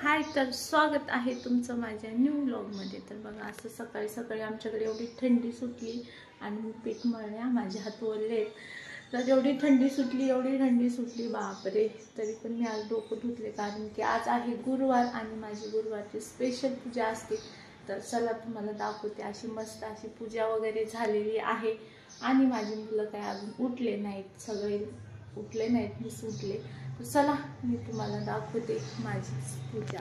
हाय, तर स्वागत आहे तुमचं माझ्या न्यू व्लॉगमध्ये। तर बघा, असं सकाळी सकाळी आमच्याकडे एवढी थंडी सुटली आणि मी पीठ मळण्या माझे हात ओलले। तर एवढी थंडी सुटली बापरे। तरी पण मी आज डोकं धुतले, कारण की आज आहे गुरुवार आणि माझी गुरुवारची स्पेशल पूजा असते। तर चला तुम्हाला दाखवते, अशी मस्त अशी पूजा वगैरे झालेली आहे। आणि माझी मुलं काय अजून उठले नाहीत, सगळे उठले नाहीत, मीच उठले। तर चला मी तुम्हाला दाखवते माझी पूजा।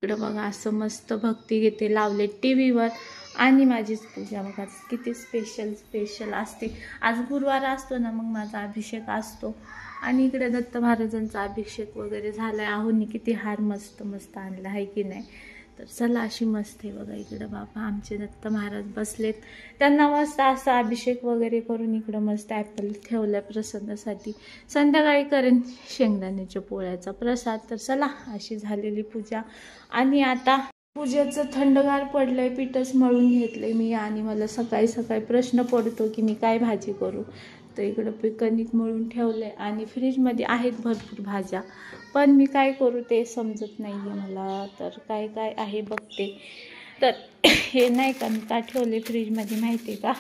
इकडे बघा, असं मस्त भक्तिगीते लावले टीव्हीवर आणि माझीच पूजा बघा किती स्पेशल असते। आज गुरुवार असतो ना, मग माझा अभिषेक असतो आणि इकडे दत्त महाराजांचा अभिषेक वगैरे झालाय। आहोनी किती हार मस्त मस्त आणला आहे की नाही। तर चला, अशी मस्त आहे बघा। इकडे बाबा आमचे दत्त महाराज बसलेत, त्यांना मस्त असा अभिषेक वगैरे करून इकडे मस्त ॲपल ठेवलाय प्रसादासाठी। संध्याकाळी करेन शेंगदाण्याच्या पोळ्याचा प्रसाद। तर चला, अशी झालेली पूजा। आणि आता पूजेचं थंडगार पडलंय, पीठच मळून घेतलंय मी। आणि मला सकाळी सकाळी प्रश्न पडतो की मी काय भाजी करू। तर इकडं कणिक मळून ठेवलंय आणि फ्रीजमध्ये आहेत भरपूर भाज्या, पण मी काय करू ते समजत नाही आहे मला। तर काय काय आहे बघते। तर हे नाही का मी का ठेवले फ्रीजमध्ये माहिती आहे का,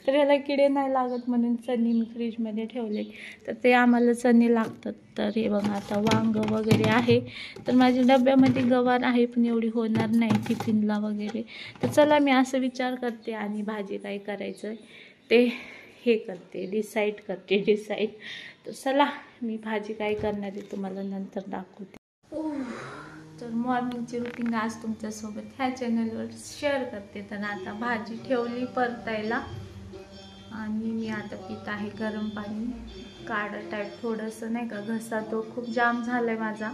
तर याला किडे नाही लागत म्हणून चणे मी फ्रीजमध्ये ठेवले। तर ते आम्हाला चणे लागतात। तर हे बघा, आता वांग वगैरे आहे। तर माझ्या डब्यामध्ये गवार आहे, पण एवढी होणार नाही टिफिनला वगैरे। तर चला, मी असं विचार करते आणि भाजी काय करायचं ते हे करते, डिसाईड तर चला, मी भाजी काय करणार आहे तुम्हाला नंतर दाखवते। तर मॉर्निंगची रुटीन आज तुमच्यासोबत ह्या चॅनलवर शेअर करते। तर आता भाजी ठेवली परतायला आणि मी आता पित आहे गरम पाणी, काढा टाईप थोडंसं नाही का। घसा तो खूप जाम झालाय माझा,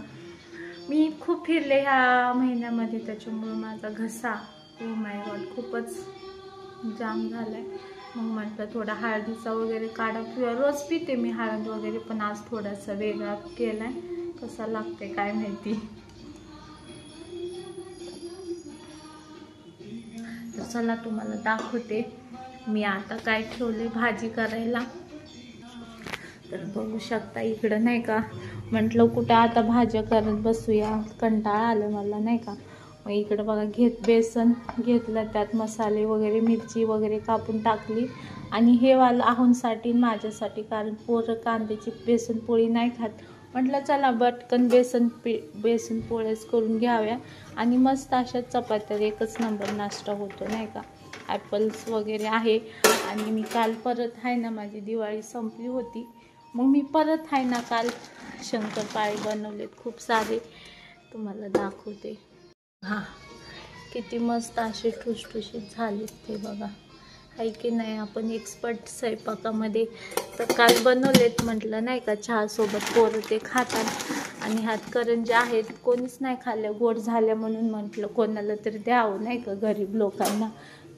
मी खूप फिरले ह्या महिन्यामध्ये, त्याच्यामुळे माझा घसा ओ माय गॉड खूपच जाम झालाय। मग म्हटलं थोडा हळदीचा वगैरे काढा पिऊया। रोज पिते मी हळद वगैरे, पण आज थोडासा वेगळा केलाय, कसा लागते काय माहिती। तर चला तुम्हाला दाखवते मी आता काय ठेवले भाजी करायला। तर बघू शकता इकडं नाही का, म्हटलं कुठं आता भाज्या करत बसूया, कंटाळा आलं मला नाही का। मग इकडं बघा, बेसन घेतलं, त्यात मसाले वगैरे मिरची वगैरे कापून टाकली। आणि हे वाला आहोंसाठी माझ्यासाठी, कारण पोरं कांद्याची बेसन पोळी नाही खात। म्हटलं चला बटकन बेसन पोळ्याच करून घ्याव्या आणि मस्त अशा चपात्या, एकच नंबर नाश्ता होतो नाही का। ॲपल्स वगैरे आहे आणि मी काल परत आहे ना, माझी दिवाळी संपली होती, मग मी परत आहे ना काल शंकरपाळे बनवलेत खूप सारे, तुम्हाला दाखवते। हां, किती मस्त असे ठुसठुशीत झालेत ते बघा, आहे की नाही। आपण एक्सपर्ट स्वयंपाकामध्ये। तर काल बनवलेत, म्हटलं नाही का चहासोबत पोरं ते खातात। आणि हातकरंज्या आहेत, कोणीच नाही खाल्ल्या, गोड झाल्या म्हणून म्हटलं कोणाला तरी द्यावं नाही का, गरीब लोकांना।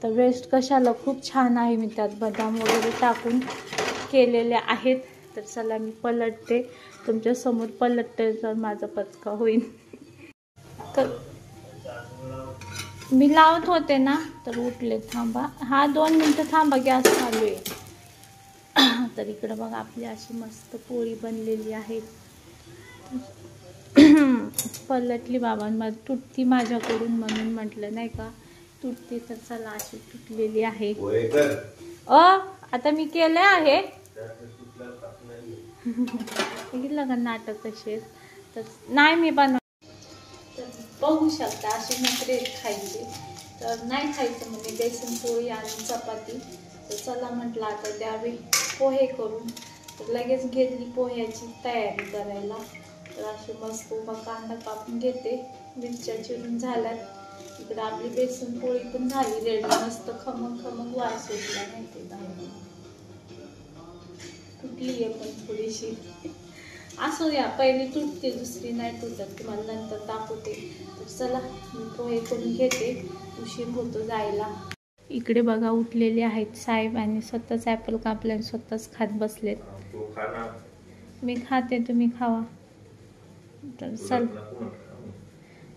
तर वेस्ट कशाला, खूप छान आहे, मी त्यात बदाम वगैरे टाकून केलेले आहेत। तर चला मी पलटते, तुमच्यासमोर पलटते तर माझा पचका होईल। तर मी लावत होते ना, तर उठले, थांबा हा 2 मिनटं थांबा, गॅस चालू आहे। तर इकडं बघा, आपली अशी मस्त पोळी बनलेली आहे। पलटली बाबांना, तुटती माझ्याकडून म्हणून म्हटलं नाही का तुटती। तर चला, अशी तुटलेली आहे। आता मी केलं आहे बघितलं का नाटक कसे। तर नाही मी बनव, बघू शकता अशी नखरे खायचे, तर नाही खायचं म्हणजे बेसन पोळी आणि चपाती। तर चला म्हटलं आता द्यावे पोहे करून। तर लगेच घेतली पोह्याची तयारी करायला। तर अशी मस्त उभा कांदा कापून घेते, मिरच्या चिरून झाल्यात। इकडे आपली बेसन पोळी पण झाली रेडी, मस्त खमंग खमंग वास सुटला माहिती का। तुटली आहे पण थोडीशी, असू द्या, पहिली तुटते दुसरी नाही तुटत, तुम्हाला नंतर दाखवते। तर चला मी पोहे करून घेते, उशीर होतो जायला। इकडे बघा, उठलेले आहेत साहेब आणि स्वतःच ॲपल कापले आणि स्वतःच खात बसलेत। मी खाते, तुम्ही खावा। तर चल,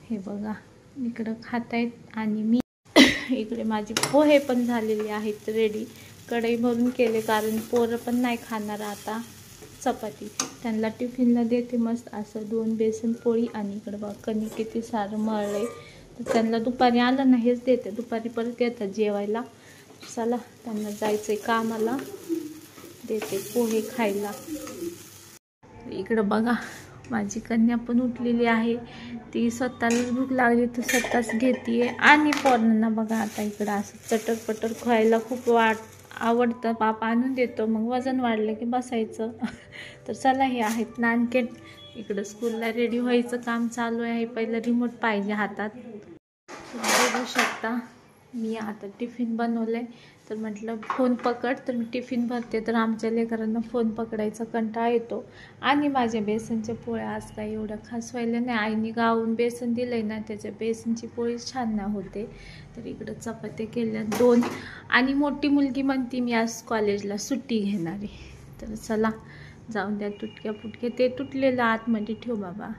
हे बघा इकडं खात आहेत आणि मी इकडे माझी पोहे पण झालेले आहेत रेडी। कढई भरून केले, कारण पोरं पण नाही खाणार आता, चपाती त्यांना टिफिनला देते मस्त असं 2 बेसन पोळी आणि इकडे बघा कणिक किती सारं मळलंय तर त्यांना दुपारी आलं ना हेच देते दुपारी परत येतात जेवायला चला त्यांना जायचंय कामाला देते पोहे खायला इकडं बघा माझी कन्या पण उठलेली आहे ती स्वतःलाच भूक लागली तर स्वतःच घेते आणि पोरांना बघा आता इकडं असं चटरपटर खायला खूप आवडतं पापा आणून देतो मग वजन वाढलं की बसायचं तर चला हे आहेत नानकेट इकडं स्कूलला रेडी व्हायचं काम चालू आहे पहिलं रिमोट पाहिजे हातात बघू शकता मी आता टिफिन बनवलंय तर म्हटलं फोन पकड तर मी टिफिन भरते तर आमच्या लेकरांना फोन पकडायचा कंटाळा येतो आणि माझ्या बेसनच्या पोळ्या आज काही एवढ्या खास व्हायला नाही आईने गावून बेसन दिलंय ना त्याच्या बेसनची पोळी छान नाही होते तर इकडं चपात्या केल्या 2 आणि मोठी मुलगी म्हणते मी आज कॉलेजला सुट्टी घेणार आहे तर चला जाऊन द्या तुटक्या फुटक्या ते तुटलेलं आतमध्ये ठेव बाबा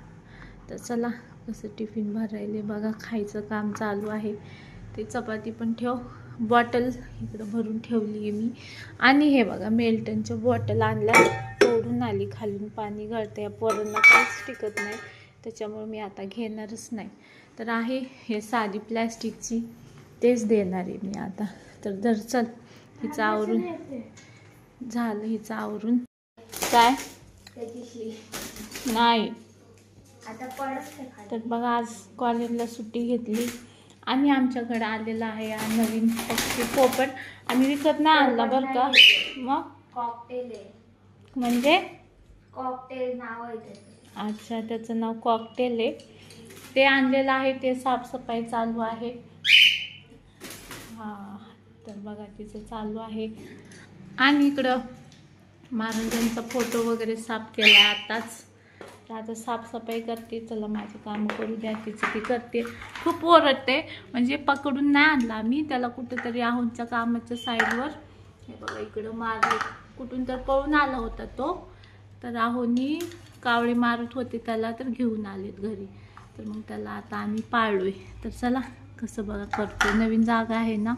तर चला कसं टिफिन भरायले बघा खायचं काम चालू आहे ते चपाती पण ठेव बॉटल इकडं भरून ठेवली आहे मी आणि हे बघा मेल्टनच्या बॉटल आणल्या तोडून आली खालून पाणी गळतं या पोरांना काहीच टिकत नाही त्याच्यामुळे मी आता घेणारच नाही तर आहे हे साधी प्लॅस्टिकची तेच देणार आहे मी आता तर धर चल हिचं आवरून झालं हिचं आवरून काय नाही तर बघा आज कॉलेजला सुट्टी घेतली आणि आमच्याकडे आलेला आहे नवीन पक्षी पोपट आम्ही विकत नाही आणला बरं का मग कॉकटेल आहे म्हणजे कॉकटेल नाव आहे अच्छा त्याचं नाव कॉकटेल आहे ते आणलेलं आहे ते साफसफाई चालू आहे हां तर बघा तिचं चालू आहे आणि इकडं महाराजांचा फोटो वगैरे साफ केला आताच आता साफसफाई करते चला माझे काम करू द्या तिचं ती करते खूप ओरडते म्हणजे पकडून नाही आणला आम्ही त्याला कुठेतरी आहोंच्या कामाच्या साईडवर हे बघा इकडं मारले कुठून तर पळून आला होता तो तर आहोनी कावळे मारत होते त्याला तर घेऊन आलेत घरी तर मग त्याला आता आम्ही पाळलोय तर चला कसं बघा करतो नवीन जागा आहे ना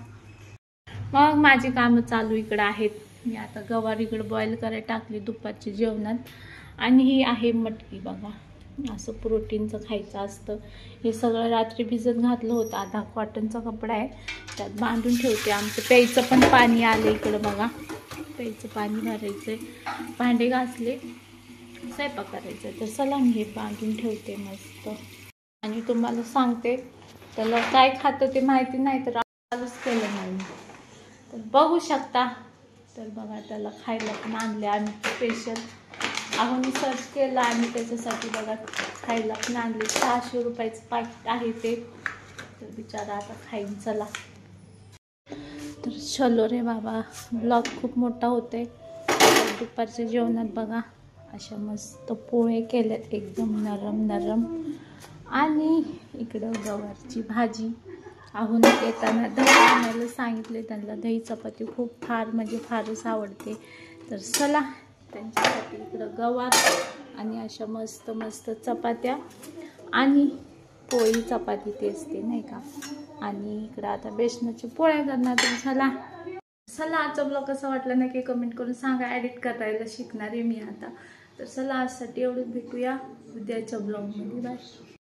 मग माझी कामं चालू इकडं आहेत मी आता गवार इकडं बॉईल करायला टाकली दुपारच्या जेवणात आणि ही आहे मटकी बघा असं प्रोटीनचं खायचं असतं हे सगळं रात्री भिजत घातलं होतं आता कॉटनचा कपडा आहे त्यात बांधून ठेवते आमचं प्यायचं पण पाणी आलं इकडं बघा प्यायचं पाणी भरायचं आहे भांडे घासले स्वयंपाक करायचं तर चला मी हे बांधून ठेवते मस्त आणि तुम्हाला सांगते त्याला काय खातं ते माहिती नाही तर चालूच केलं नाही तर बघू शकता तर बघा त्याला खायला पण आणले आम्ही स्पेशल आहोनी सर्च केलं आणि त्याच्यासाठी बघा खायला पण आणले 600 रुपयाचं पाकिट आहे ते तर बिचारा आता खाईन चला तर चलो रे बाबा ब्लॉग खूप मोठा होतोय दुपारच्या जेवणात बघा अशा मस्त पोहे केल्यात एकदम नरम नरम आणि इकडं गवारची भाजी आहोने येताना दही आणायला सांगितले त्यांना दही चपाती खूप म्हणजे फारच आवडते तर चला त्यांच्यासाठी इकडं गवार आणि अशा मस्त मस्त चपात्या आणि पोळी चपाती तेच ते नाही का आणि इकडं आता बेसनाची पोळ्या करणार तर चला आजचा ब्लॉग कसा वाटला नाही की कमेंट करून सांगा एडिट करायला शिकणार आहे मी आता तर चला आजसाठी एवढंच भेटूया उद्याच्या ब्लॉगमध्ये बाय